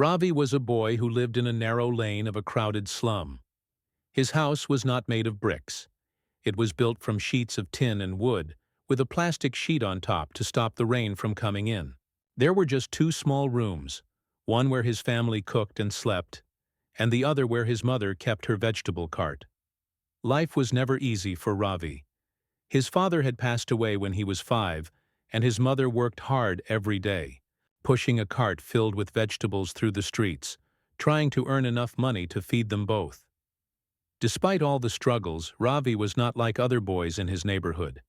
Ravi was a boy who lived in a narrow lane of a crowded slum. His house was not made of bricks. It was built from sheets of tin and wood, with a plastic sheet on top to stop the rain from coming in. There were just two small rooms, one where his family cooked and slept, and the other where his mother kept her vegetable cart. Life was never easy for Ravi. His father had passed away when he was 5, and his mother worked hard every day, pushing a cart filled with vegetables through the streets, trying to earn enough money to feed them both. Despite all the struggles, Ravi was not like other boys in his neighborhood.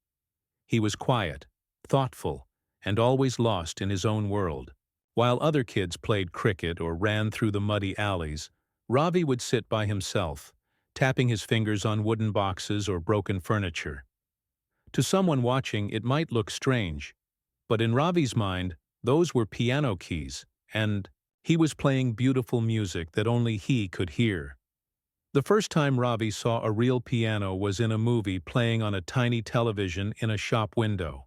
He was quiet, thoughtful, and always lost in his own world. While other kids played cricket or ran through the muddy alleys, Ravi would sit by himself, tapping his fingers on wooden boxes or broken furniture. To someone watching, it might look strange, but in Ravi's mind, those were piano keys, and he was playing beautiful music that only he could hear. The first time Ravi saw a real piano was in a movie playing on a tiny television in a shop window.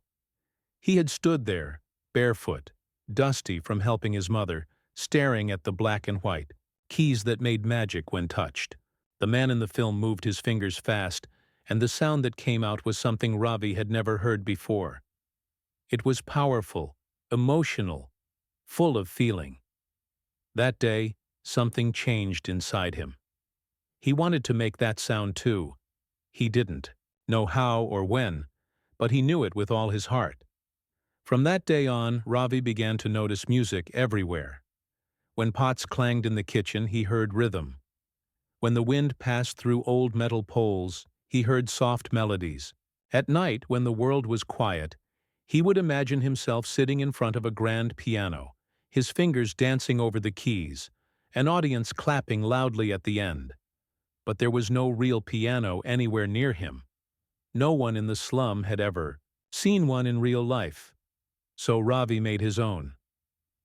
He had stood there, barefoot, dusty from helping his mother, staring at the black and white keys that made magic when touched. The man in the film moved his fingers fast, and the sound that came out was something Ravi had never heard before. It was powerful, emotional, full of feeling. That day, something changed inside him. He wanted to make that sound too. He didn't know how or when, but he knew it with all his heart. From that day on, Ravi began to notice music everywhere. When pots clanged in the kitchen, he heard rhythm. When the wind passed through old metal poles, he heard soft melodies. At night, when the world was quiet, he would imagine himself sitting in front of a grand piano, his fingers dancing over the keys, an audience clapping loudly at the end. But there was no real piano anywhere near him. No one in the slum had ever seen one in real life. So Ravi made his own.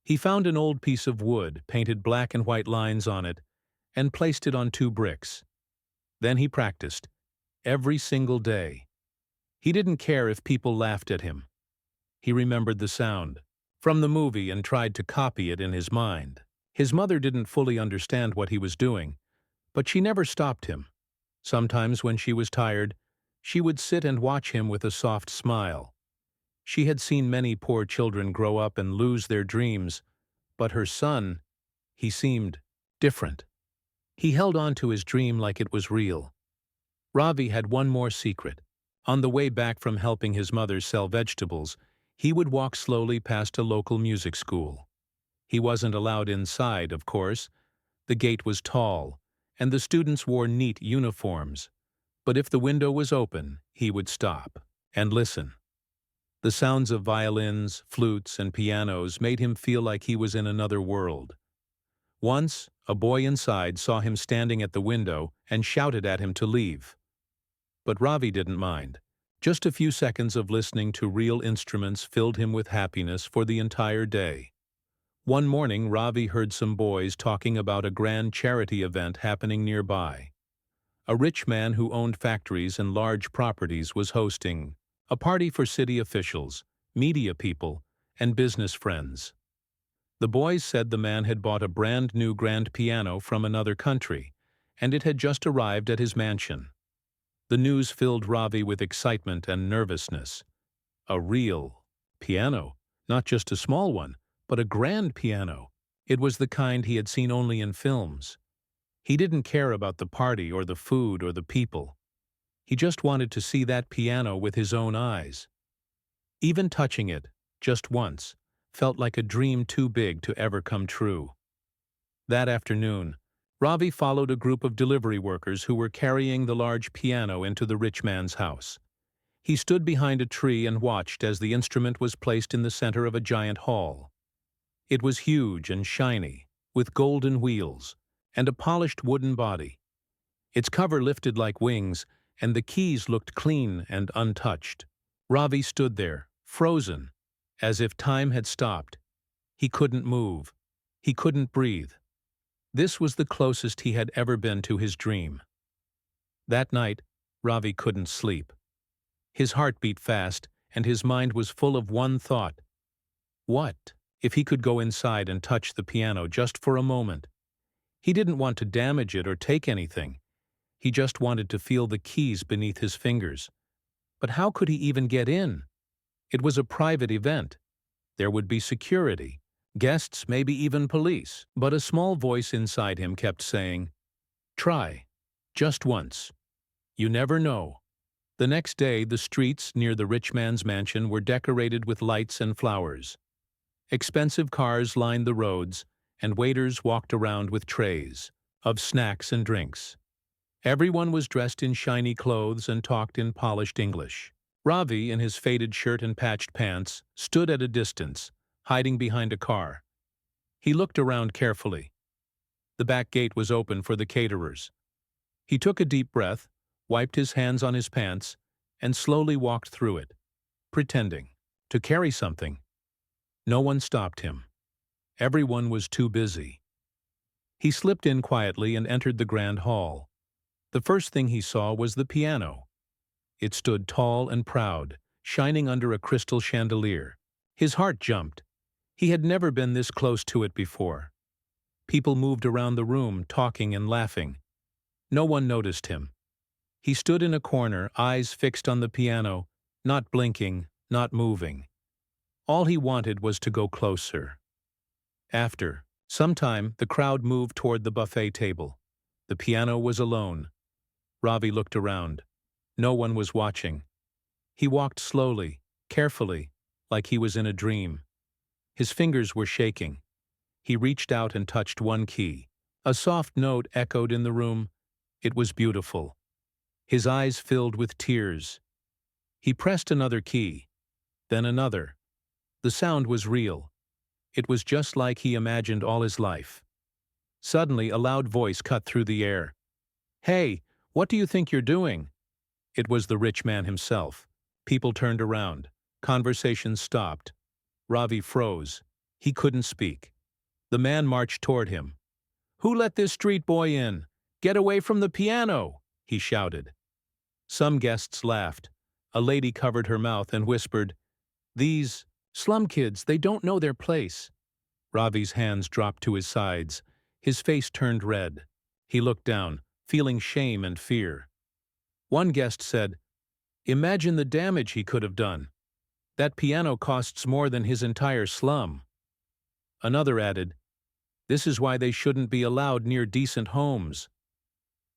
He found an old piece of wood, painted black and white lines on it, and placed it on 2 bricks. Then he practiced, every single day. He didn't care if people laughed at him. He remembered the sound from the movie and tried to copy it in his mind. His mother didn't fully understand what he was doing, but she never stopped him. Sometimes when she was tired, she would sit and watch him with a soft smile. She had seen many poor children grow up and lose their dreams, but her son, he seemed different. He held on to his dream like it was real. Ravi had one more secret. On the way back from helping his mother sell vegetables, he would walk slowly past a local music school. He wasn't allowed inside, of course. The gate was tall, and the students wore neat uniforms. But if the window was open, he would stop and listen. The sounds of violins, flutes, and pianos made him feel like he was in another world. Once, a boy inside saw him standing at the window and shouted at him to leave. But Ravi didn't mind. Just a few seconds of listening to real instruments filled him with happiness for the entire day. One morning, Ravi heard some boys talking about a grand charity event happening nearby. A rich man who owned factories and large properties was hosting a party for city officials, media people, and business friends. The boys said the man had bought a brand new grand piano from another country, and it had just arrived at his mansion. The news filled Ravi with excitement and nervousness. A real piano, not just a small one, but a grand piano. It was the kind he had seen only in films. He didn't care about the party or the food or the people. He just wanted to see that piano with his own eyes. Even touching it, just once, felt like a dream too big to ever come true. That afternoon, Ravi followed a group of delivery workers who were carrying the large piano into the rich man's house. He stood behind a tree and watched as the instrument was placed in the center of a giant hall. It was huge and shiny, with golden wheels and a polished wooden body. Its cover lifted like wings, and the keys looked clean and untouched. Ravi stood there, frozen, as if time had stopped. He couldn't move. He couldn't breathe. This was the closest he had ever been to his dream. That night, Ravi couldn't sleep. His heart beat fast, and his mind was full of one thought. What If he could go inside and touch the piano just for a moment. He didn't want to damage it or take anything. He just wanted to feel the keys beneath his fingers. But how could he even get in? It was a private event. There would be security, guests, maybe even police. But a small voice inside him kept saying, "Try. Just once. You never know." The next day, the streets near the rich man's mansion were decorated with lights and flowers. Expensive cars lined the roads, and waiters walked around with trays of snacks and drinks. Everyone was dressed in shiny clothes and talked in polished English. Ravi, in his faded shirt and patched pants, stood at a distance, hiding behind a car. He looked around carefully. The back gate was open for the caterers. He took a deep breath, wiped his hands on his pants, and slowly walked through it, pretending to carry something. No one stopped him. Everyone was too busy. He slipped in quietly and entered the grand hall. The first thing he saw was the piano. It stood tall and proud, shining under a crystal chandelier. His heart jumped. He had never been this close to it before. People moved around the room, talking and laughing. No one noticed him. He stood in a corner, eyes fixed on the piano, not blinking, not moving. All he wanted was to go closer. After some time, the crowd moved toward the buffet table. The piano was alone. Ravi looked around. No one was watching. He walked slowly, carefully, like he was in a dream. His fingers were shaking. He reached out and touched one key. A soft note echoed in the room. It was beautiful. His eyes filled with tears. He pressed another key, then another. The sound was real. It was just like he imagined all his life. Suddenly, a loud voice cut through the air. "Hey, what do you think you're doing?" It was the rich man himself. People turned around. Conversations stopped. Ravi froze. He couldn't speak. The man marched toward him. "Who let this street boy in? Get away from the piano!" he shouted. Some guests laughed. A lady covered her mouth and whispered, "These slum kids, they don't know their place." Ravi's hands dropped to his sides. His face turned red. He looked down, feeling shame and fear. One guest said, "Imagine the damage he could have done. That piano costs more than his entire slum." Another added, "This is why they shouldn't be allowed near decent homes."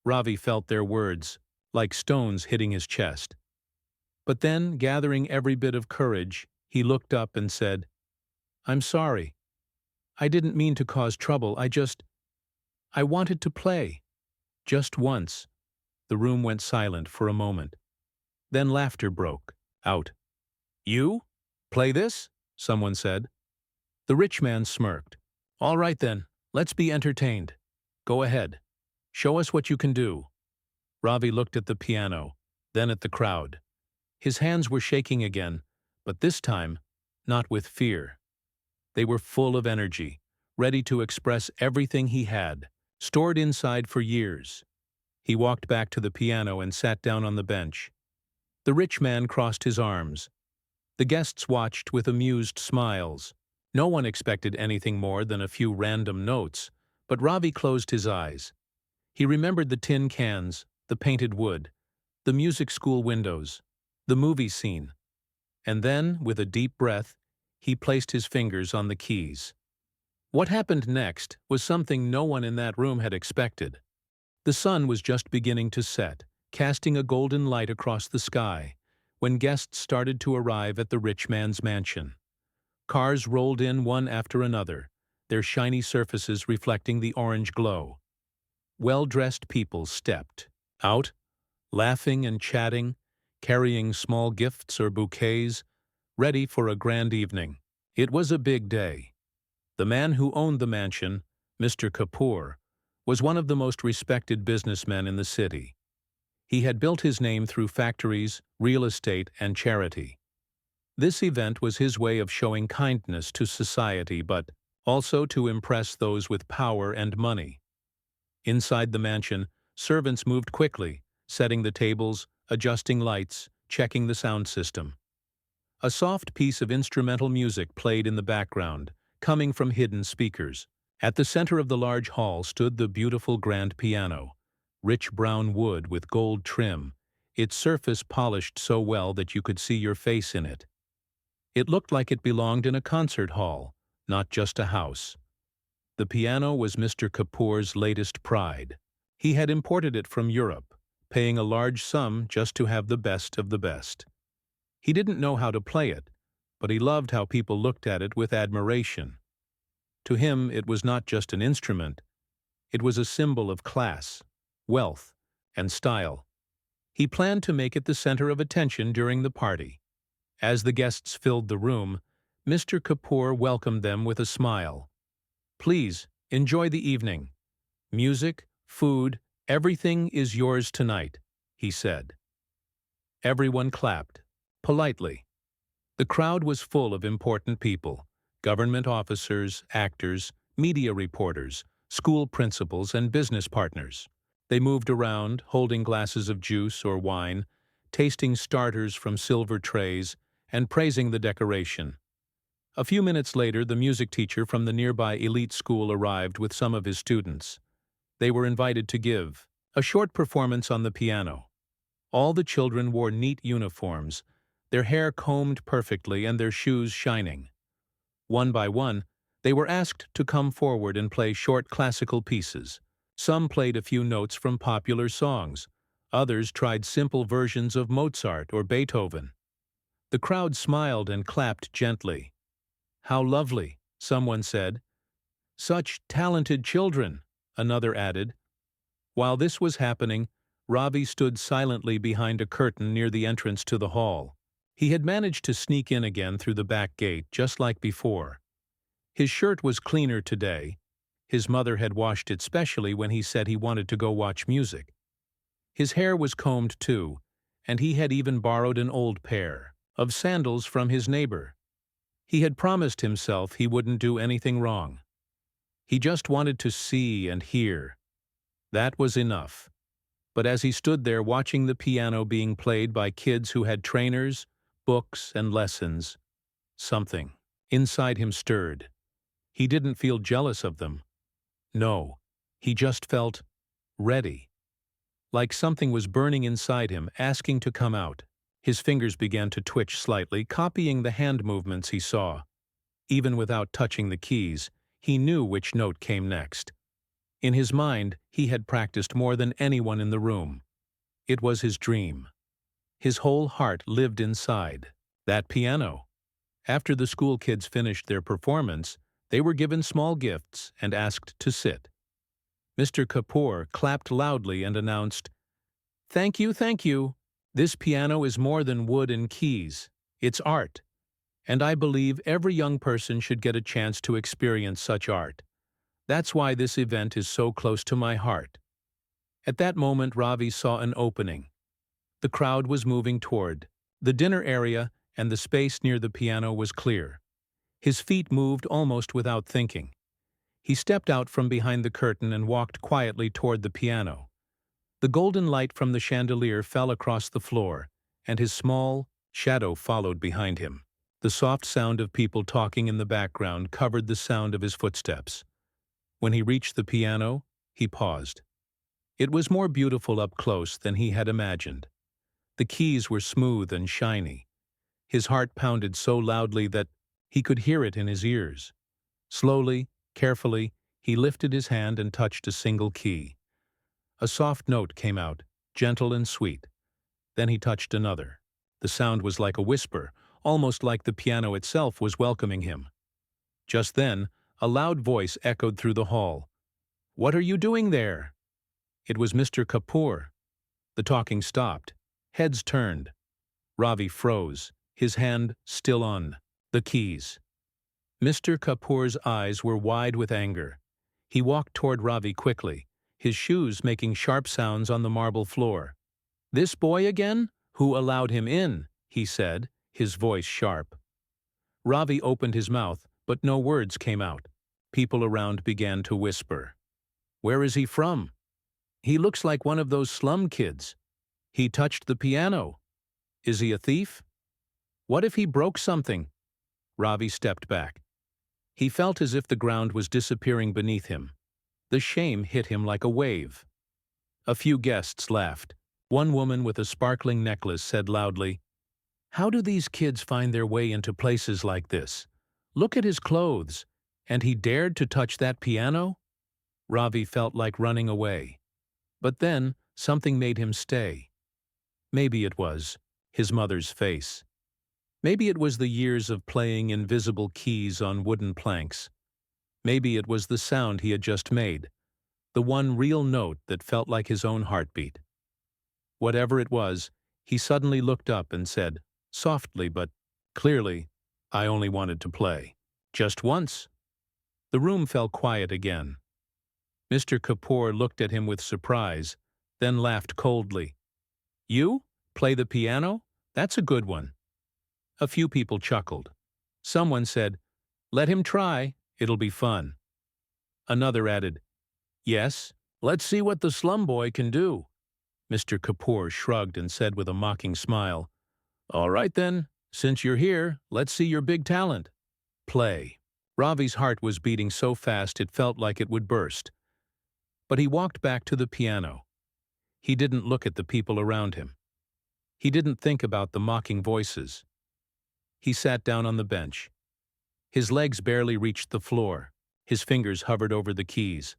Ravi felt their words, like stones hitting his chest. But then, gathering every bit of courage, he looked up and said, "I'm sorry. I didn't mean to cause trouble. I wanted to play. Just once." The room went silent for a moment. Then laughter broke out. "You? Play this?" someone said. The rich man smirked. "All right then, let's be entertained. Go ahead. Show us what you can do." Ravi looked at the piano, then at the crowd. His hands were shaking again, but this time, not with fear. They were full of energy, ready to express everything he had, stored inside for years. He walked back to the piano and sat down on the bench. The rich man crossed his arms. The guests watched with amused smiles. No one expected anything more than a few random notes, but Ravi closed his eyes. He remembered the tin cans, the painted wood, the music school windows, the movie scene. And then, with a deep breath, he placed his fingers on the keys. What happened next was something no one in that room had expected. The sun was just beginning to set, casting a golden light across the sky, when guests started to arrive at the rich man's mansion. Cars rolled in one after another, their shiny surfaces reflecting the orange glow. Well-dressed people stepped out, laughing and chatting, carrying small gifts or bouquets, ready for a grand evening. It was a big day. The man who owned the mansion, Mr. Kapoor, was one of the most respected businessmen in the city. He had built his name through factories, real estate, and charity. This event was his way of showing kindness to society, but also to impress those with power and money. Inside the mansion, servants moved quickly, setting the tables, adjusting lights, checking the sound system. A soft piece of instrumental music played in the background, coming from hidden speakers. At the center of the large hall stood the beautiful grand piano, rich brown wood with gold trim, its surface polished so well that you could see your face in it. It looked like it belonged in a concert hall, not just a house. The piano was Mr. Kapoor's latest pride. He had imported it from Europe, paying a large sum just to have the best of the best. He didn't know how to play it, but he loved how people looked at it with admiration. To him, it was not just an instrument. It was a symbol of class, wealth, and style. He planned to make it the center of attention during the party. As the guests filled the room, Mr. Kapoor welcomed them with a smile. "Please, enjoy the evening. Music, food, everything is yours tonight," he said. Everyone clapped, politely. The crowd was full of important people: government officers, actors, media reporters, school principals, and business partners. They moved around, holding glasses of juice or wine, tasting starters from silver trays, and praising the decoration. A few minutes later, the music teacher from the nearby elite school arrived with some of his students. They were invited to give a short performance on the piano. All the children wore neat uniforms, their hair combed perfectly and their shoes shining. One by one, they were asked to come forward and play short classical pieces. Some played a few notes from popular songs. Others tried simple versions of Mozart or Beethoven. The crowd smiled and clapped gently. "How lovely," someone said. "Such talented children," another added. While this was happening, Ravi stood silently behind a curtain near the entrance to the hall. He had managed to sneak in again through the back gate, just like before. His shirt was cleaner today. His mother had washed it specially when he said he wanted to go watch music. His hair was combed too, and he had even borrowed an old pair of sandals from his neighbor. He had promised himself he wouldn't do anything wrong. He just wanted to see and hear. That was enough. But as he stood there watching the piano being played by kids who had trainers, books, and lessons, something inside him stirred. He didn't feel jealous of them. No, he just felt ready. Like something was burning inside him, asking to come out. His fingers began to twitch slightly, copying the hand movements he saw. Even without touching the keys, he knew which note came next. In his mind, he had practiced more than anyone in the room. It was his dream. His whole heart lived inside that piano. After the school kids finished their performance, they were given small gifts and asked to sit. Mr. Kapoor clapped loudly and announced, "Thank you, thank you. This piano is more than wood and keys. It's art. And I believe every young person should get a chance to experience such art. That's why this event is so close to my heart." At that moment, Ravi saw an opening. The crowd was moving toward the dinner area, and the space near the piano was clear. His feet moved almost without thinking. He stepped out from behind the curtain and walked quietly toward the piano. The golden light from the chandelier fell across the floor, and his small shadow followed behind him. The soft sound of people talking in the background covered the sound of his footsteps. When he reached the piano, he paused. It was more beautiful up close than he had imagined. The keys were smooth and shiny. His heart pounded so loudly that he could hear it in his ears. Slowly, carefully, he lifted his hand and touched a single key. A soft note came out, gentle and sweet. Then he touched another. The sound was like a whisper, almost like the piano itself was welcoming him. Just then, a loud voice echoed through the hall. "What are you doing there?" It was Mr. Kapoor. The talking stopped. Heads turned. Ravi froze, his hand still on the keys. Mr. Kapoor's eyes were wide with anger. He walked toward Ravi quickly, his shoes making sharp sounds on the marble floor. "This boy again? Who allowed him in?" he said, his voice sharp. Ravi opened his mouth, but no words came out. People around began to whisper. "Where is he from? He looks like one of those slum kids. He touched the piano. Is he a thief? What if he broke something?" Ravi stepped back. He felt as if the ground was disappearing beneath him. The shame hit him like a wave. A few guests laughed. One woman with a sparkling necklace said loudly, "How do these kids find their way into places like this? Look at his clothes. And he dared to touch that piano?" Ravi felt like running away. But then, something made him stay. Maybe it was his mother's face. Maybe it was the years of playing invisible keys on wooden planks. Maybe it was the sound he had just made, the one real note that felt like his own heartbeat. Whatever it was, he suddenly looked up and said, softly but clearly, "I only wanted to play. Just once." The room fell quiet again. Mr. Kapoor looked at him with surprise, then laughed coldly. "You? Play the piano? That's a good one." A few people chuckled. Someone said, "Let him try, it'll be fun." Another added, "Yes, let's see what the slum boy can do." Mr. Kapoor shrugged and said with a mocking smile, "All right then, since you're here, let's see your big talent. Play." Ravi's heart was beating so fast it felt like it would burst. But he walked back to the piano. He didn't look at the people around him. He didn't think about the mocking voices. He sat down on the bench. His legs barely reached the floor. His fingers hovered over the keys.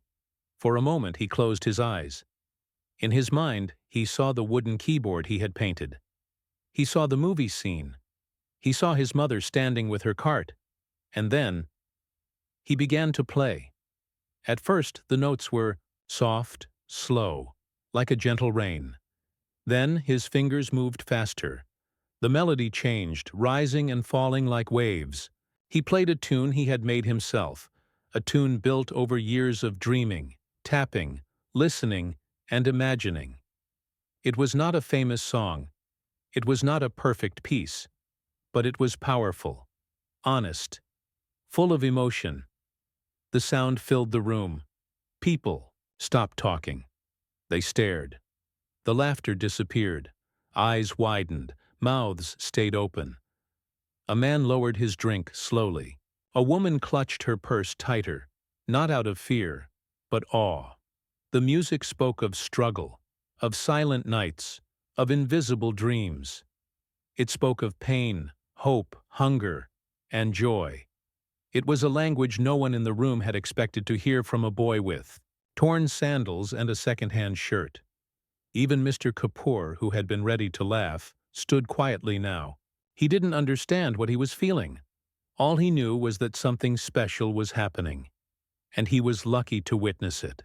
For a moment he closed his eyes. In his mind, he saw the wooden keyboard he had painted. He saw the movie scene. He saw his mother standing with her cart. And then, he began to play. At first, the notes were soft, slow, like a gentle rain. Then his fingers moved faster. The melody changed, rising and falling like waves. He played a tune he had made himself, a tune built over years of dreaming, tapping, listening, and imagining. It was not a famous song. It was not a perfect piece. But it was powerful, honest, full of emotion. The sound filled the room. People stopped talking. They stared. The laughter disappeared. Eyes widened. Mouths stayed open. A man lowered his drink slowly. A woman clutched her purse tighter, not out of fear, but awe. The music spoke of struggle, of silent nights, of invisible dreams. It spoke of pain, hope, hunger, and joy. It was a language no one in the room had expected to hear from a boy with torn sandals and a second-hand shirt. Even Mr. Kapoor, who had been ready to laugh, stood quietly now. He didn't understand what he was feeling. All he knew was that something special was happening, and he was lucky to witness it.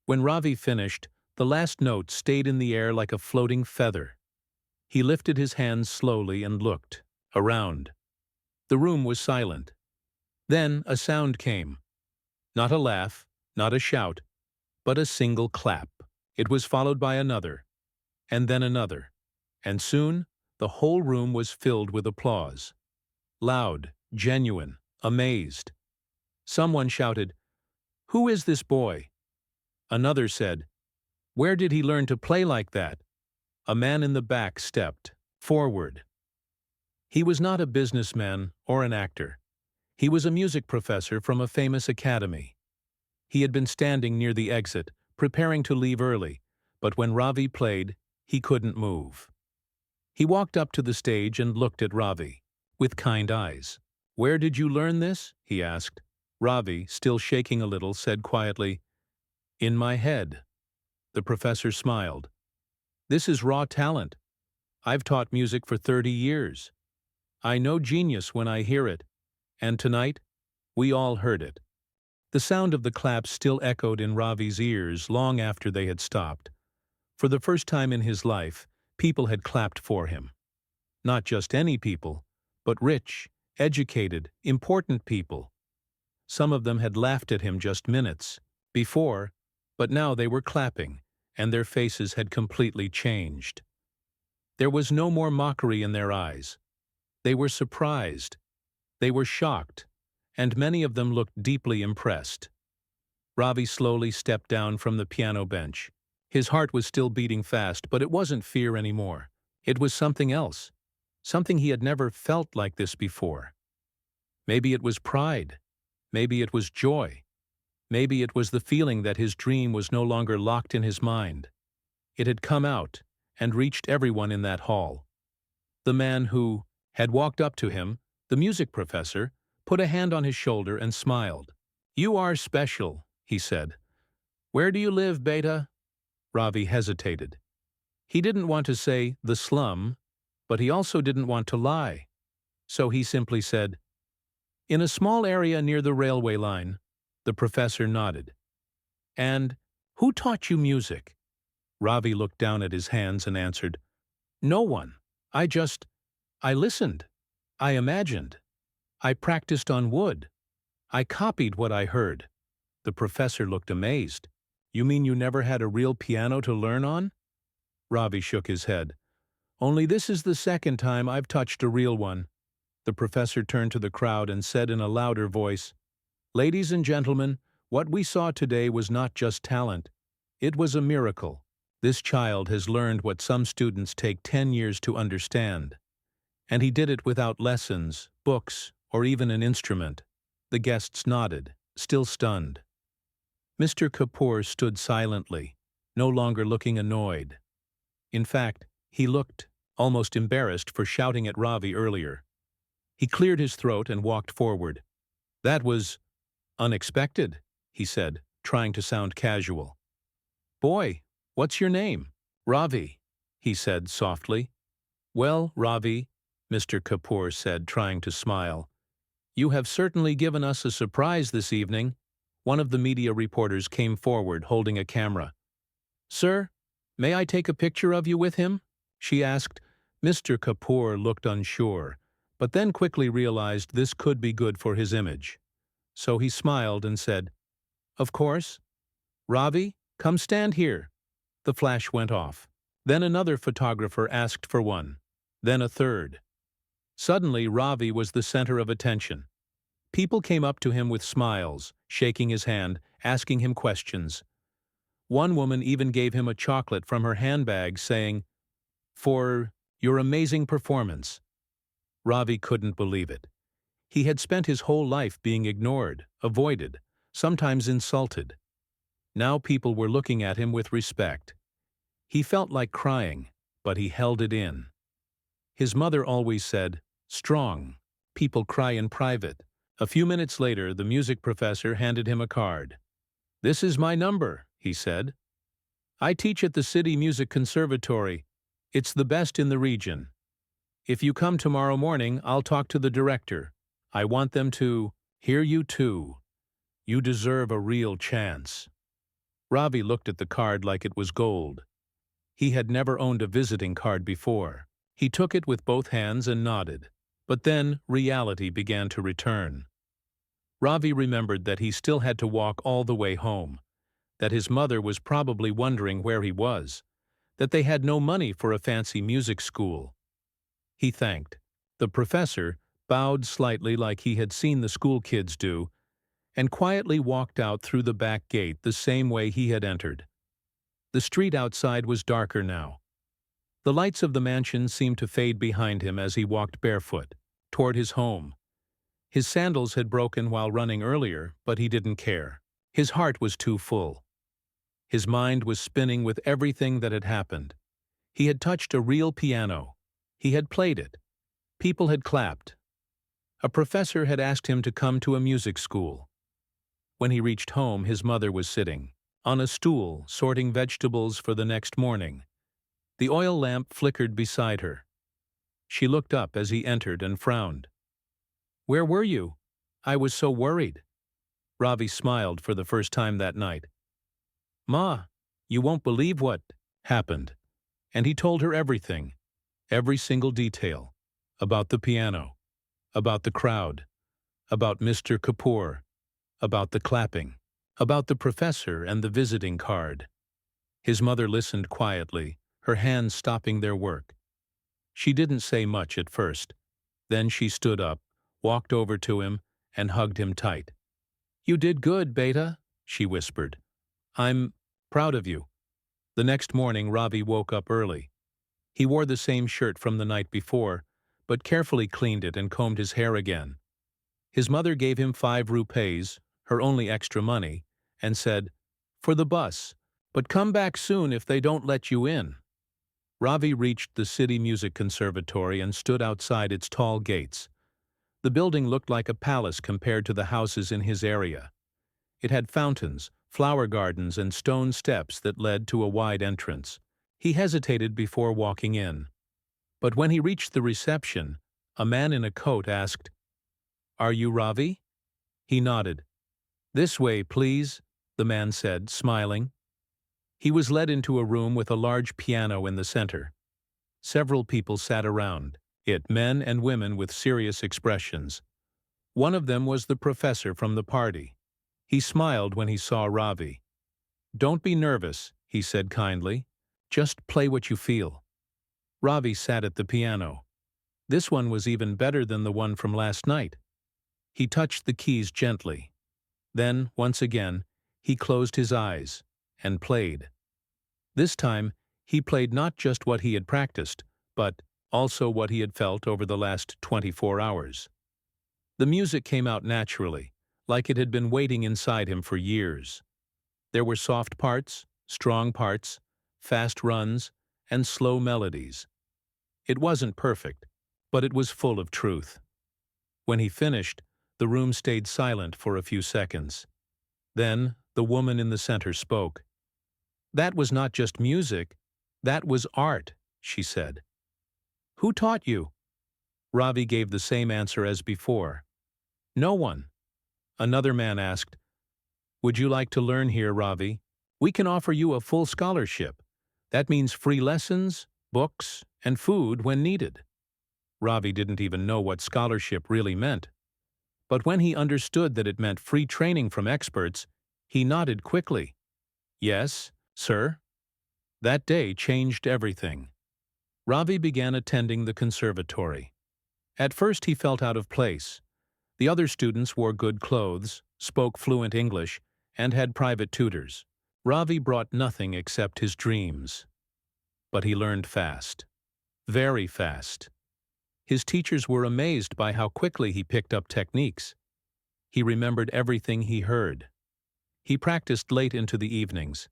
When Ravi finished, the last note stayed in the air like a floating feather. He lifted his hands slowly and looked around. The room was silent. Then a sound came. Not a laugh, not a shout, but a single clap. It was followed by another, and then another, and soon the whole room was filled with applause. Loud, genuine, amazed. Someone shouted, "Who is this boy?" Another said, "Where did he learn to play like that?" A man in the back stepped forward. He was not a businessman or an actor. He was a music professor from a famous academy. He had been standing near the exit, preparing to leave early, but when Ravi played, he couldn't move. He walked up to the stage and looked at Ravi, with kind eyes. "Where did you learn this?" he asked. Ravi, still shaking a little, said quietly, "In my head." The professor smiled. "This is raw talent. I've taught music for 30 years. I know genius when I hear it, and tonight, we all heard it." The sound of the claps still echoed in Ravi's ears long after they had stopped. For the first time in his life, people had clapped for him. Not just any people, but rich, educated, important people. Some of them had laughed at him just minutes before, but now they were clapping, and their faces had completely changed. There was no more mockery in their eyes. They were surprised. They were shocked, and many of them looked deeply impressed. Ravi slowly stepped down from the piano bench. His heart was still beating fast, but it wasn't fear anymore. It was something else, something he had never felt like this before. Maybe it was pride. Maybe it was joy. Maybe it was the feeling that his dream was no longer locked in his mind. It had come out and reached everyone in that hall. The man who had walked up to him, the music professor, put a hand on his shoulder and smiled. "You are special," he said. "Where do you live, Beta?" Ravi hesitated. He didn't want to say the slum, but he also didn't want to lie. So he simply said, "In a small area near the railway line." The professor nodded. "And who taught you music?" Ravi looked down at his hands and answered, "No one. I listened. I imagined. I practiced on wood. I copied what I heard." The professor looked amazed. "You mean you never had a real piano to learn on?" Ravi shook his head. "Only this is the second time I've touched a real one." The professor turned to the crowd and said in a louder voice, "Ladies and gentlemen, what we saw today was not just talent. It was a miracle. This child has learned what some students take 10 years to understand. And he did it without lessons, books, or even an instrument." The guests nodded, still stunned. Mr. Kapoor stood silently, no longer looking annoyed. In fact, he looked almost embarrassed for shouting at Ravi earlier. He cleared his throat and walked forward. "That was unexpected," he said, trying to sound casual. "Boy, what's your name?" "Ravi," he said softly. "Well, Ravi," Mr. Kapoor said, trying to smile, "you have certainly given us a surprise this evening." One of the media reporters came forward holding a camera. "Sir, may I take a picture of you with him?" she asked. Mr. Kapoor looked unsure, but then quickly realized this could be good for his image. So he smiled and said, "Of course. Ravi, come stand here." The flash went off. Then another photographer asked for one. Then a third. Suddenly, Ravi was the center of attention. People came up to him with smiles, shaking his hand, asking him questions. One woman even gave him a chocolate from her handbag, saying, "For your amazing performance." Ravi couldn't believe it. He had spent his whole life being ignored, avoided, sometimes insulted. Now people were looking at him with respect. He felt like crying, but he held it in. His mother always said, "Strong. People cry in private." A few minutes later, the music professor handed him a card. "This is my number," he said. "I teach at the City Music Conservatory. It's the best in the region. If you come tomorrow morning, I'll talk to the director. I want them to hear you too. You deserve a real chance." Ravi looked at the card like it was gold. He had never owned a visiting card before. He took it with both hands and nodded. But then reality began to return. Ravi remembered that he still had to walk all the way home, that his mother was probably wondering where he was, that they had no money for a fancy music school. He thanked. The professor bowed slightly like he had seen the school kids do, and quietly walked out through the back gate the same way he had entered. The street outside was darker now. The lights of the mansion seemed to fade behind him as he walked barefoot toward his home. His sandals had broken while running earlier, but he didn't care. His heart was too full. His mind was spinning with everything that had happened. He had touched a real piano. He had played it. People had clapped. A professor had asked him to come to a music school. When he reached home, his mother was sitting on a stool, sorting vegetables for the next morning. The oil lamp flickered beside her. She looked up as he entered and frowned. "Where were you? I was so worried." Ravi smiled for the first time that night. "Ma, you won't believe what happened." And he told her everything, every single detail, about the piano, about the crowd, about Mr. Kapoor, about the clapping, about the professor and the visiting card. His mother listened quietly, her hands stopping their work. She didn't say much at first. Then she stood up, walked over to him, and hugged him tight. "You did good, Beta," she whispered. "I'm proud of you." The next morning, Ravi woke up early. He wore the same shirt from the night before, but carefully cleaned it and combed his hair again. His mother gave him 5 rupees, her only extra money, and said, "For the bus, but come back soon if they don't let you in." Ravi reached the City Music Conservatory and stood outside its tall gates. The building looked like a palace compared to the houses in his area. It had fountains, flower gardens, and stone steps that led to a wide entrance. He hesitated before walking in. But when he reached the reception, a man in a coat asked, "Are you Ravi?" He nodded. "This way, please," the man said, smiling. He was led into a room with a large piano in the center. Several people sat around it, men and women with serious expressions. One of them was the professor from the party. He smiled when he saw Ravi. "Don't be nervous," he said kindly. "Just play what you feel." Ravi sat at the piano. This one was even better than the one from last night. He touched the keys gently. Then, once again, he closed his eyes and played. This time, he played not just what he had practiced, but also what he had felt over the last 24 hours. The music came out naturally, like it had been waiting inside him for years. There were soft parts, strong parts, fast runs, and slow melodies. It wasn't perfect, but it was full of truth. When he finished, the room stayed silent for a few seconds. Then, the woman in the center spoke. "That was not just music, that was art," she said. "Who taught you?" Ravi gave the same answer as before. "No one." Another man asked, "Would you like to learn here, Ravi? We can offer you a full scholarship. That means free lessons, books, and food when needed." Ravi didn't even know what scholarship really meant. But when he understood that it meant free training from experts, he nodded quickly. "Yes, sir." That day changed everything. Ravi began attending the conservatory. At first he felt out of place. The other students wore good clothes, spoke fluent English, and had private tutors. Ravi brought nothing except his dreams. But he learned fast. Very fast. His teachers were amazed by how quickly he picked up techniques. He remembered everything he heard. He practiced late into the evenings.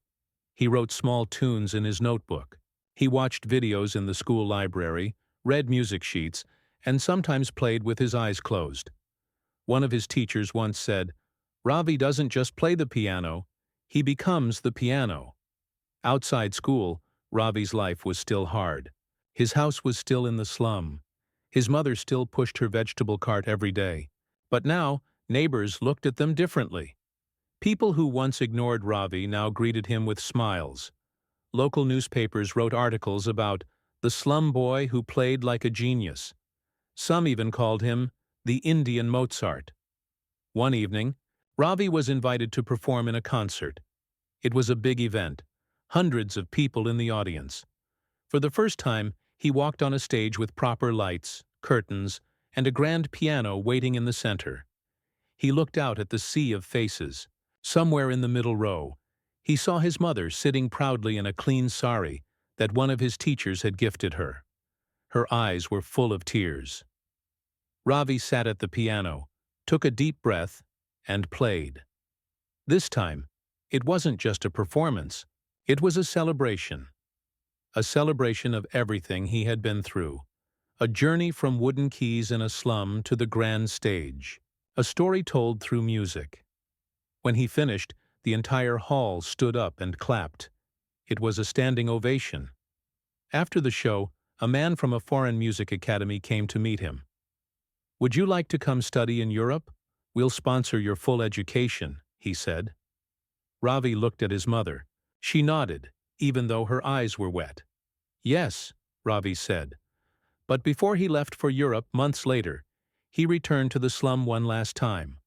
He wrote small tunes in his notebook. He watched videos in the school library, read music sheets, and sometimes played with his eyes closed. One of his teachers once said, "Ravi doesn't just play the piano, he becomes the piano." Outside school, Ravi's life was still hard. His house was still in the slum. His mother still pushed her vegetable cart every day. But now, neighbors looked at them differently. People who once ignored Ravi now greeted him with smiles. Local newspapers wrote articles about the slum boy who played like a genius. Some even called him the Indian Mozart. One evening, Ravi was invited to perform in a concert. It was a big event, hundreds of people in the audience. For the first time, he walked on a stage with proper lights, curtains, and a grand piano waiting in the center. He looked out at the sea of faces. Somewhere in the middle row, he saw his mother sitting proudly in a clean sari that one of his teachers had gifted her. Her eyes were full of tears. Ravi sat at the piano, took a deep breath, and played. This time, it wasn't just a performance, it was a celebration. A celebration of everything he had been through. A journey from wooden keys in a slum to the grand stage. A story told through music. When he finished, the entire hall stood up and clapped. It was a standing ovation. After the show, a man from a foreign music academy came to meet him. "Would you like to come study in Europe? We'll sponsor your full education," he said. Ravi looked at his mother. She nodded, even though her eyes were wet. "Yes," Ravi said. But before he left for Europe months later, he returned to the slum one last time.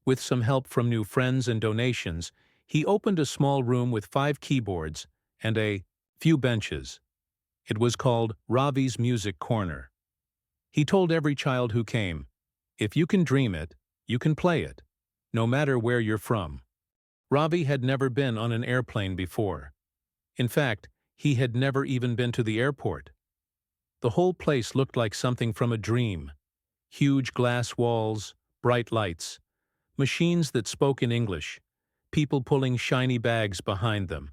With some help from new friends and donations, he opened a small room with 5 keyboards and a few benches. It was called Ravi's Music Corner. He told every child who came, "If you can dream it, you can play it, no matter where you're from." Ravi had never been on an airplane before. In fact, he had never even been to the airport. The whole place looked like something from a dream. Huge glass walls, bright lights, machines that spoke in English, people pulling shiny bags behind them,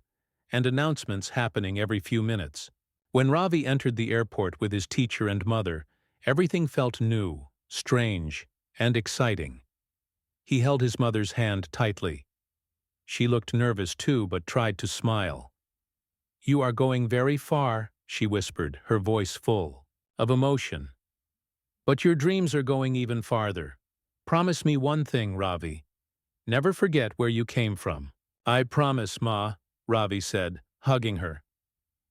and announcements happening every few minutes. When Ravi entered the airport with his teacher and mother, everything felt new, strange, and exciting. He held his mother's hand tightly. She looked nervous too, but tried to smile. "You are going very far," she whispered, her voice full of emotion. "But your dreams are going even farther. Promise me one thing, Ravi. Never forget where you came from." "I promise, Ma," Ravi said, hugging her.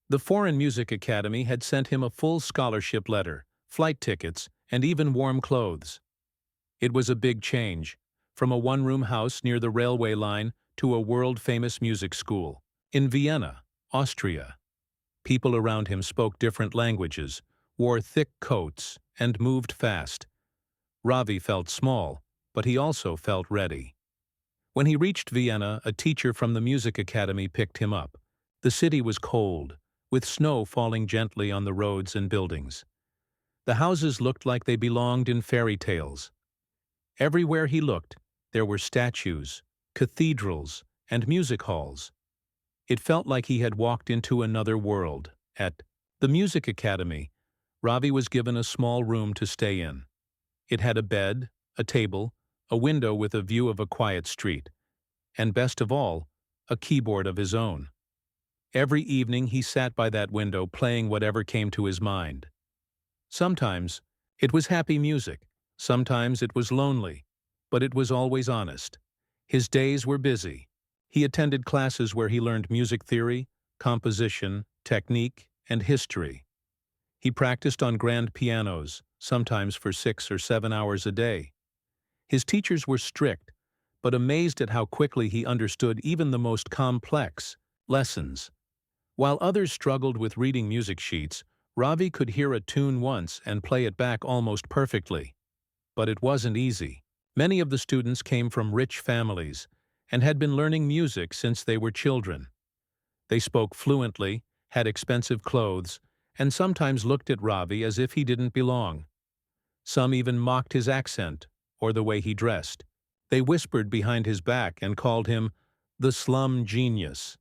The Foreign Music Academy had sent him a full scholarship letter, flight tickets, and even warm clothes. It was a big change, from a one-room house near the railway line to a world-famous music school in Vienna, Austria. People around him spoke different languages, wore thick coats, and moved fast. Ravi felt small, but he also felt ready. When he reached Vienna, a teacher from the music academy picked him up. The city was cold, with snow falling gently on the roads and buildings. The houses looked like they belonged in fairy tales. Everywhere he looked, there were statues, cathedrals, and music halls. It felt like he had walked into another world. At the music academy, Ravi was given a small room to stay in. It had a bed, a table, a window with a view of a quiet street, and best of all, a keyboard of his own. Every evening he sat by that window playing whatever came to his mind. Sometimes it was happy music, sometimes it was lonely, but it was always honest. His days were busy. He attended classes where he learned music theory, composition, technique, and history. He practiced on grand pianos, sometimes for 6 or 7 hours a day. His teachers were strict, but amazed at how quickly he understood even the most complex lessons. While others struggled with reading music sheets, Ravi could hear a tune once and play it back almost perfectly. But it wasn't easy. Many of the students came from rich families and had been learning music since they were children. They spoke fluently, had expensive clothes, and sometimes looked at Ravi as if he didn't belong. Some even mocked his accent or the way he dressed. They whispered behind his back and called him the slum genius.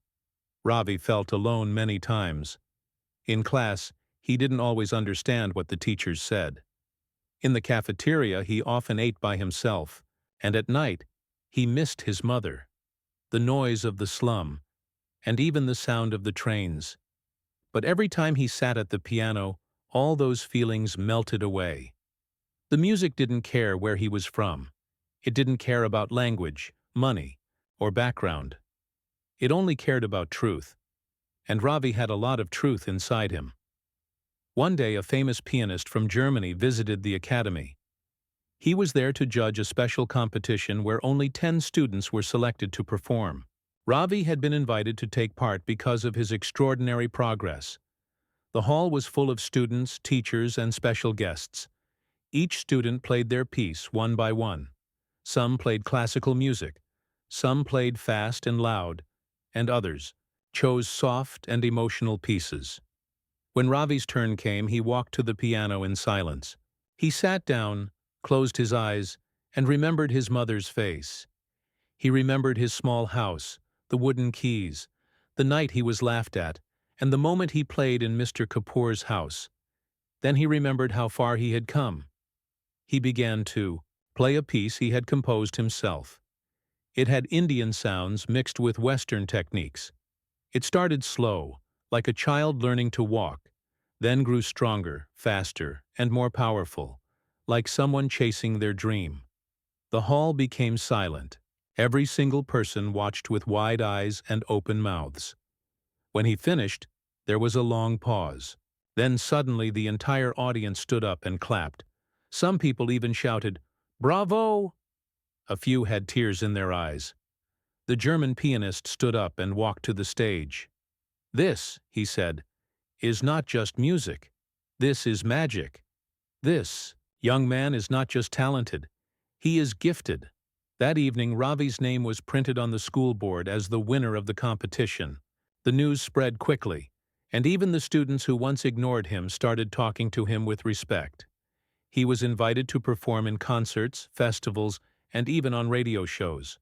Ravi felt alone many times. In class, he didn't always understand what the teachers said. In the cafeteria, he often ate by himself, and at night, he missed his mother, the noise of the slum, and even the sound of the trains. But every time he sat at the piano, all those feelings melted away. The music didn't care where he was from. It didn't care about language, money, or background. It only cared about truth. And Ravi had a lot of truth inside him. One day, a famous pianist from Germany visited the academy. He was there to judge a special competition where only 10 students were selected to perform. Ravi had been invited to take part because of his extraordinary progress. The hall was full of students, teachers, and special guests. Each student played their piece one by one. Some played classical music, some played fast and loud, and others chose soft and emotional pieces. When Ravi's turn came, he walked to the piano in silence. He sat down, closed his eyes, and remembered his mother's face. He remembered his small house, the wooden keys, the night he was laughed at, and the moment he played in Mr. Kapoor's house. Then he remembered how far he had come. He began to play a piece he had composed himself. It had Indian sounds mixed with Western techniques. It started slow, like a child learning to walk, then grew stronger, faster, and more powerful, like someone chasing their dream. The hall became silent. Every single person watched with wide eyes and open mouths. When he finished, there was a long pause. Then suddenly the entire audience stood up and clapped. Some people even shouted, "Bravo!" A few had tears in their eyes. The German pianist stood up and walked to the stage. "This," he said, "is not just music. This is magic. This young man is not just talented. He is gifted." That evening, Ravi's name was printed on the school board as the winner of the competition. The news spread quickly, and even the students who once ignored him started talking to him with respect. He was invited to perform in concerts, festivals, and even on radio shows.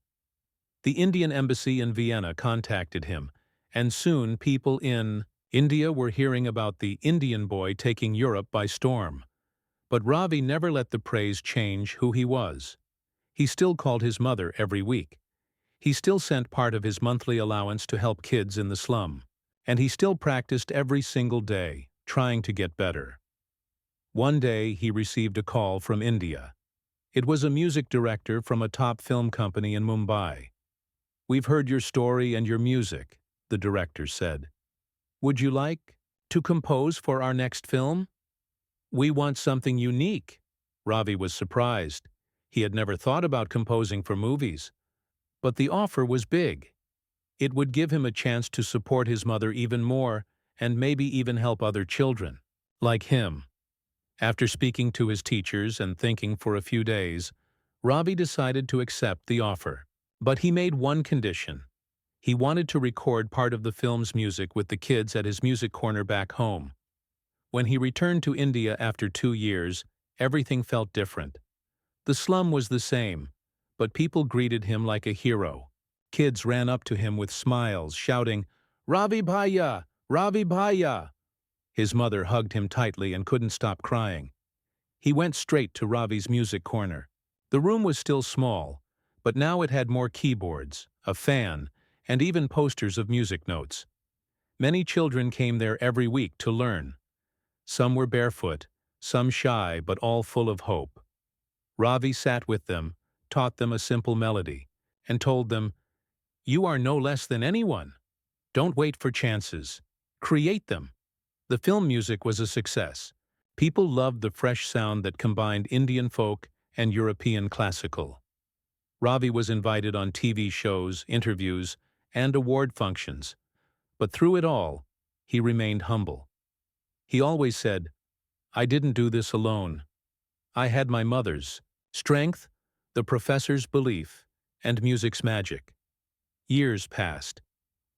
The Indian embassy in Vienna contacted him, and soon people in India were hearing about the Indian boy taking Europe by storm. But Ravi never let the praise change who he was. He still called his mother every week. He still sent part of his monthly allowance to help kids in the slum. And he still practiced every single day, trying to get better. One day he received a call from India. It was a music director from a top film company in Mumbai. "We've heard your story and your music," the director said. "Would you like to compose for our next film?" "We want something unique." Ravi was surprised. He had never thought about composing for movies. But the offer was big. It would give him a chance to support his mother even more and maybe even help other children, like him. After speaking to his teachers and thinking for a few days, Ravi decided to accept the offer. But he made one condition. He wanted to record part of the film's music with the kids at his music corner back home. When he returned to India after 2 years, everything felt different. The slum was the same, but people greeted him like a hero. Kids ran up to him with smiles, shouting, "Ravi Bhaiya! Ravi Bhaiya!" His mother hugged him tightly and couldn't stop crying. He went straight to Ravi's music corner. The room was still small, but now it had more keyboards, a fan, and even posters of music notes. Many children came there every week to learn. Some were barefoot, some shy, but all full of hope. Ravi sat with them, taught them a simple melody, and told them, "You are no less than anyone. Don't wait for chances. Create them." The film music was a success. People loved the fresh sound that combined Indian folk and European classical. Ravi was invited on TV shows, interviews, and award functions. But through it all, he remained humble. He always said, "I didn't do this alone. I had my mother's strength, the professor's belief, and music's magic." Years passed.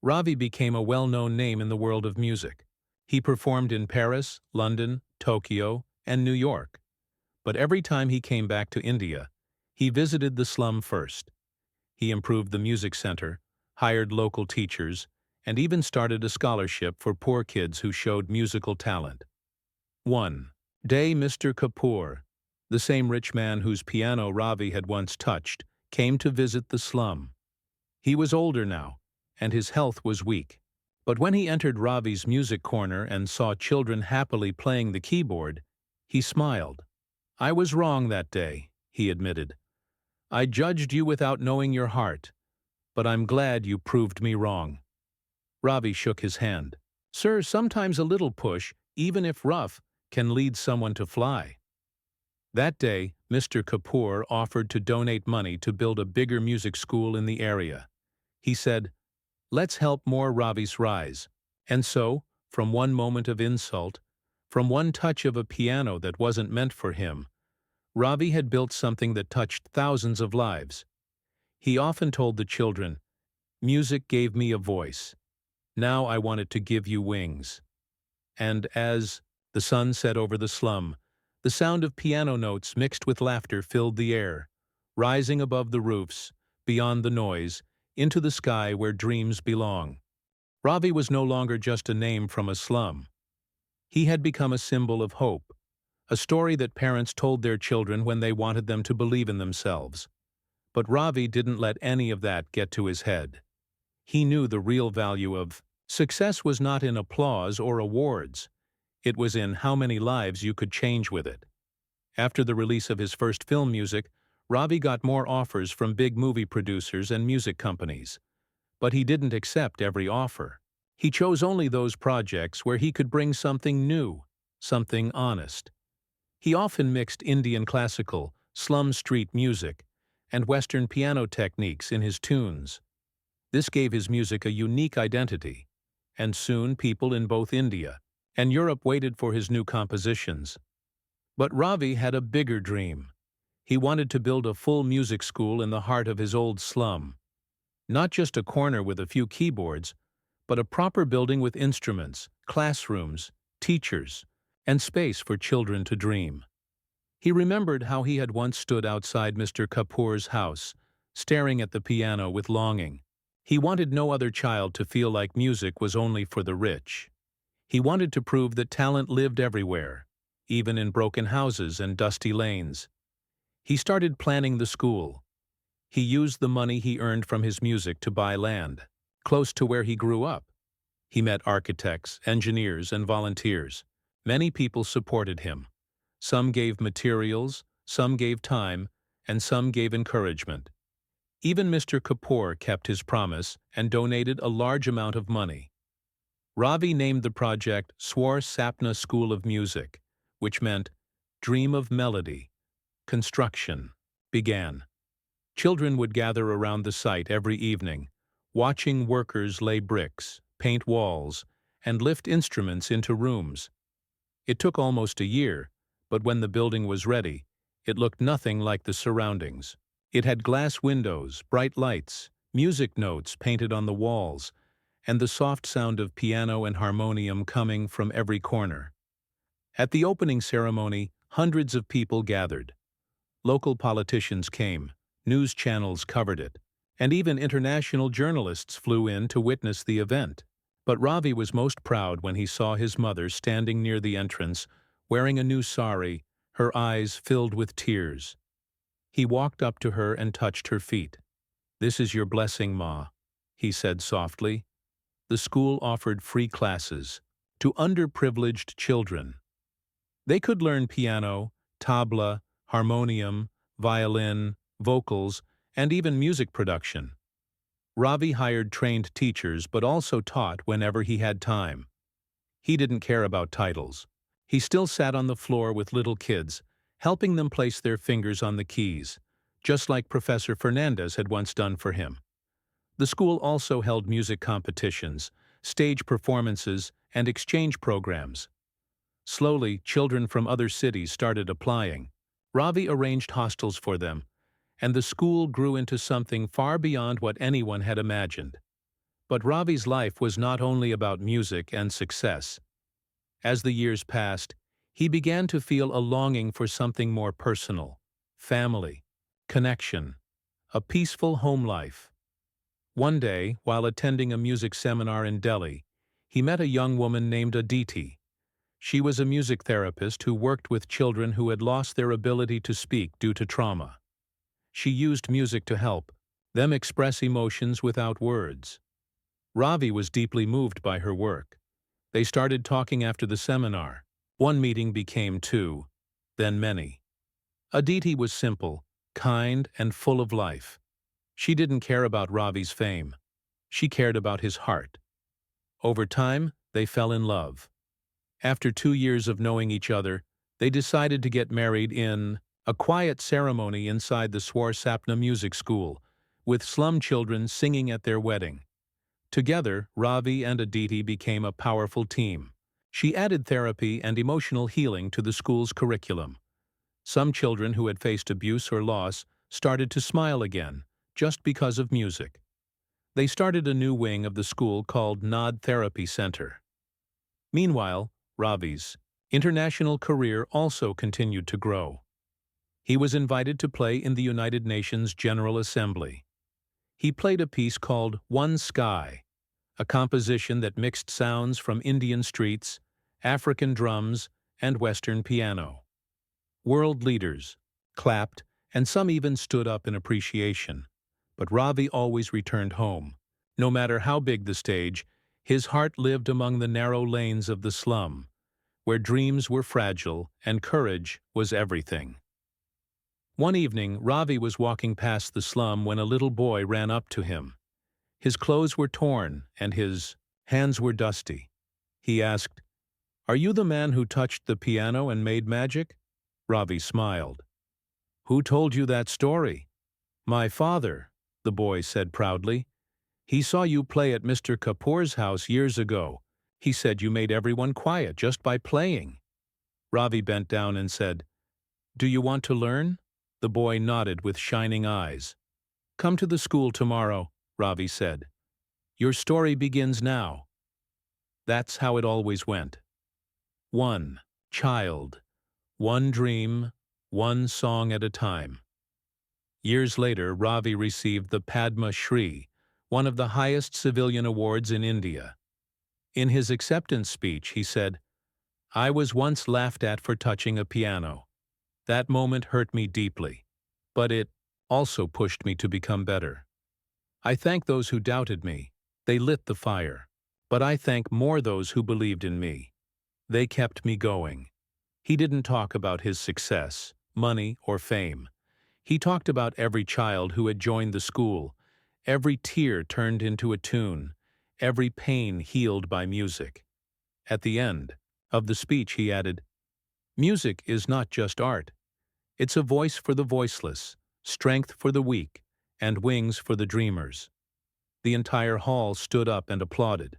Ravi became a well-known name in the world of music. He performed in Paris, London, Tokyo, and New York. But every time he came back to India, he visited the slum first. He improved the music center, hired local teachers, and even started a scholarship for poor kids who showed musical talent. One day, Mr. Kapoor, the same rich man whose piano Ravi had once touched, came to visit the slum. He was older now, and his health was weak. But when he entered Ravi's music corner and saw children happily playing the keyboard, he smiled. "I was wrong that day," he admitted. "I judged you without knowing your heart, but I'm glad you proved me wrong." Ravi shook his hand. "Sir, sometimes a little push, even if rough, can lead someone to fly." That day, Mr. Kapoor offered to donate money to build a bigger music school in the area. He said, "Let's help more Ravis rise." And so, from one moment of insult, from one touch of a piano that wasn't meant for him, Ravi had built something that touched thousands of lives. He often told the children, "Music gave me a voice. Now I want it to give you wings." And as the sun set over the slum, the sound of piano notes mixed with laughter filled the air, rising above the roofs, beyond the noise, into the sky where dreams belong. Ravi was no longer just a name from a slum. He had become a symbol of hope, a story that parents told their children when they wanted them to believe in themselves. But Ravi didn't let any of that get to his head. He knew the real value of success was not in applause or awards. It was in how many lives you could change with it. After the release of his first film music, Ravi got more offers from big movie producers and music companies. But he didn't accept every offer. He chose only those projects where he could bring something new, something honest. He often mixed Indian classical, slum street music, and Western piano techniques in his tunes. This gave his music a unique identity, and soon people in both India and Europe waited for his new compositions. But Ravi had a bigger dream. He wanted to build a full music school in the heart of his old slum. Not just a corner with a few keyboards, but a proper building with instruments, classrooms, teachers, and space for children to dream. He remembered how he had once stood outside Mr. Kapoor's house, staring at the piano with longing. He wanted no other child to feel like music was only for the rich. He wanted to prove that talent lived everywhere, even in broken houses and dusty lanes. He started planning the school. He used the money he earned from his music to buy land, close to where he grew up. He met architects, engineers, and volunteers. Many people supported him. Some gave materials, some gave time, and some gave encouragement. Even Mr. Kapoor kept his promise and donated a large amount of money. Ravi named the project Swar Sapna School of Music, which meant Dream of Melody. Construction began. Children would gather around the site every evening, watching workers lay bricks, paint walls, and lift instruments into rooms. It took almost a year, but when the building was ready, it looked nothing like the surroundings. It had glass windows, bright lights, music notes painted on the walls, and the soft sound of piano and harmonium coming from every corner. At the opening ceremony, hundreds of people gathered. Local politicians came, news channels covered it, and even international journalists flew in to witness the event. But Ravi was most proud when he saw his mother standing near the entrance, wearing a new sari, her eyes filled with tears. He walked up to her and touched her feet. "This is your blessing, Ma," he said softly. The school offered free classes to underprivileged children. They could learn piano, tabla, harmonium, violin, vocals, and even music production. Ravi hired trained teachers but also taught whenever he had time. He didn't care about titles. He still sat on the floor with little kids, helping them place their fingers on the keys, just like Professor Fernandez had once done for him. The school also held music competitions, stage performances, and exchange programs. Slowly, children from other cities started applying. Ravi arranged hostels for them, and the school grew into something far beyond what anyone had imagined. But Ravi's life was not only about music and success. As the years passed, he began to feel a longing for something more personal: family, connection, a peaceful home life. One day, while attending a music seminar in Delhi, he met a young woman named Aditi. She was a music therapist who worked with children who had lost their ability to speak due to trauma. She used music to help them express emotions without words. Ravi was deeply moved by her work. They started talking after the seminar. One meeting became two, then many. Aditi was simple, kind, and full of life. She didn't care about Ravi's fame. She cared about his heart. Over time, they fell in love. After 2 years of knowing each other, they decided to get married in a quiet ceremony inside the Swar Sapna Music School, with slum children singing at their wedding. Together, Ravi and Aditi became a powerful team. She added therapy and emotional healing to the school's curriculum. Some children who had faced abuse or loss started to smile again, just because of music. They started a new wing of the school called Nod Therapy Center. Meanwhile, Ravi's international career also continued to grow. He was invited to play in the United Nations General Assembly. He played a piece called One Sky, a composition that mixed sounds from Indian streets, African drums, and Western piano. World leaders clapped, and some even stood up in appreciation. But Ravi always returned home. No matter how big the stage, his heart lived among the narrow lanes of the slum, where dreams were fragile and courage was everything. One evening, Ravi was walking past the slum when a little boy ran up to him. His clothes were torn and his hands were dusty. He asked, "Are you the man who touched the piano and made magic?" Ravi smiled. "Who told you that story?" "My father," the boy said proudly. "He saw you play at Mr. Kapoor's house years ago. He said you made everyone quiet just by playing." Ravi bent down and said, "Do you want to learn?" The boy nodded with shining eyes. "Come to the school tomorrow," Ravi said. "Your story begins now." That's how it always went. One child, one dream, one song at a time. Years later, Ravi received the Padma Shri, one of the highest civilian awards in India. In his acceptance speech, he said, "I was once laughed at for touching a piano. That moment hurt me deeply, but it also pushed me to become better. I thank those who doubted me. They lit the fire. But I thank more those who believed in me. They kept me going." He didn't talk about his success, money, or fame. He talked about every child who had joined the school, every tear turned into a tune, every pain healed by music. At the end of the speech, he added, "Music is not just art. It's a voice for the voiceless, strength for the weak, and wings for the dreamers." The entire hall stood up and applauded.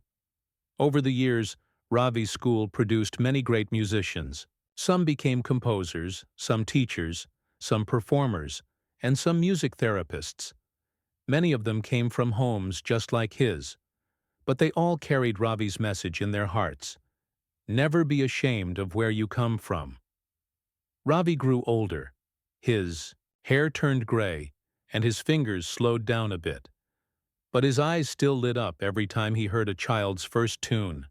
Over the years, Ravi's school produced many great musicians. Some became composers, some teachers, some performers, and some music therapists. Many of them came from homes just like his, but they all carried Ravi's message in their hearts. Never be ashamed of where you come from. Ravi grew older. His hair turned gray, and his fingers slowed down a bit. But his eyes still lit up every time he heard a child's first tune.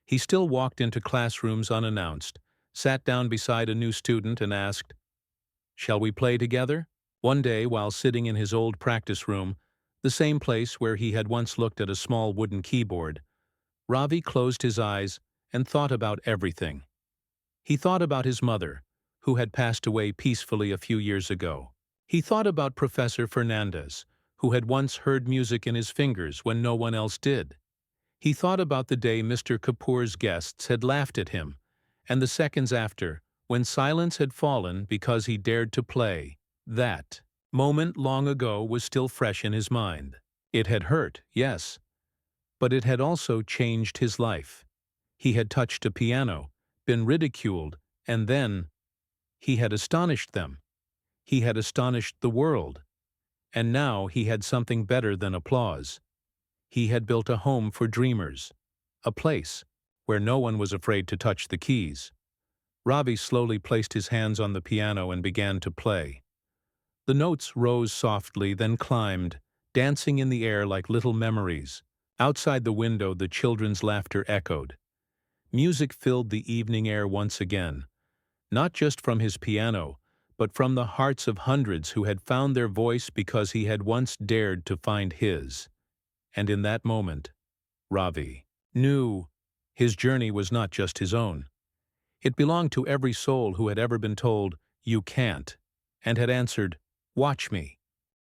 He still walked into classrooms unannounced, sat down beside a new student and asked, "Shall we play together?" One day, while sitting in his old practice room, the same place where he had once looked at a small wooden keyboard, Ravi closed his eyes and thought about everything. He thought about his mother, who had passed away peacefully a few years ago. He thought about Professor Fernandez, who had once heard music in his fingers when no one else did. He thought about the day Mr. Kapoor's guests had laughed at him, and the seconds after, when silence had fallen because he dared to play. That moment long ago was still fresh in his mind. It had hurt, yes, but it had also changed his life. He had touched a piano, been ridiculed, and then he had astonished them. He had astonished the world. And now he had something better than applause. He had built a home for dreamers, a place where no one was afraid to touch the keys. Ravi slowly placed his hands on the piano and began to play. The notes rose softly, then climbed, dancing in the air like little memories. Outside the window, the children's laughter echoed. Music filled the evening air once again, not just from his piano, but from the hearts of hundreds who had found their voice because he had once dared to find his. And in that moment, Ravi knew his journey was not just his own. It belonged to every soul who had ever been told, "You can't," and had answered, "Watch me."